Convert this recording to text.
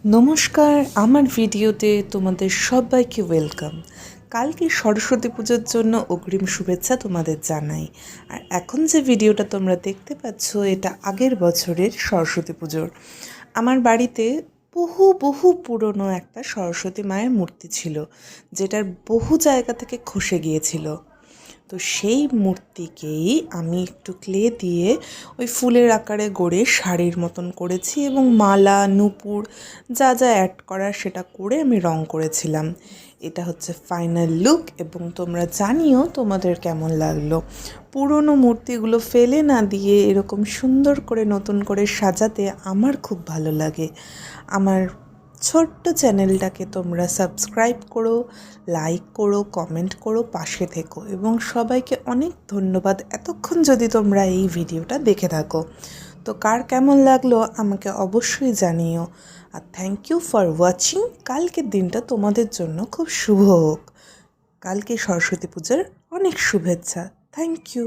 নমস্কার, আমার ভিডিওতে তোমাদের সবাইকে ওয়েলকাম। কালকে সরস্বতী পুজোর জন্য অগ্রিম শুভেচ্ছা তোমাদের জানাই। আর এখন যে ভিডিওটা তোমরা দেখতে পাচ্ছ এটা আগের বছরের সরস্বতী পুজোর। আমার বাড়িতে বহু বহু পুরনো একটা সরস্বতী মায়ের মূর্তি ছিল, যেটার বহু জায়গা থেকে খসে গিয়েছিল। তো সেই মূর্তিকেই আমি একটু ক্লে দিয়ে ওই ফুলের আকারে গড়ে শাড়ির মতন করেছি এবং মালা নূপুর যা যা অ্যাড করার সেটা করে আমি রং করেছিলাম। এটা হচ্ছে ফাইনাল লুক এবং তোমরা জানিও তোমাদের কেমন লাগলো। পুরনো মূর্তিগুলো ফেলে না দিয়ে এরকম সুন্দর করে নতুন করে সাজাতে আমার খুব ভালো লাগে। আমার ছোট্ট চ্যানেলটাকে তোমরা সাবস্ক্রাইব করো, লাইক করো, কমেন্ট করো, পাশে থেকো এবং সবাইকে অনেক ধন্যবাদ এতক্ষণ যদি তোমরা এই ভিডিওটা দেখে থাকো। তো কার কেমন লাগলো আমাকে অবশ্যই জানিও। আর থ্যাংক ইউ ফর ওয়াচিং। কালকের দিনটা তোমাদের জন্য খুব শুভ হোক। কালকে সরস্বতী পূজার অনেক শুভেচ্ছা। Thank you.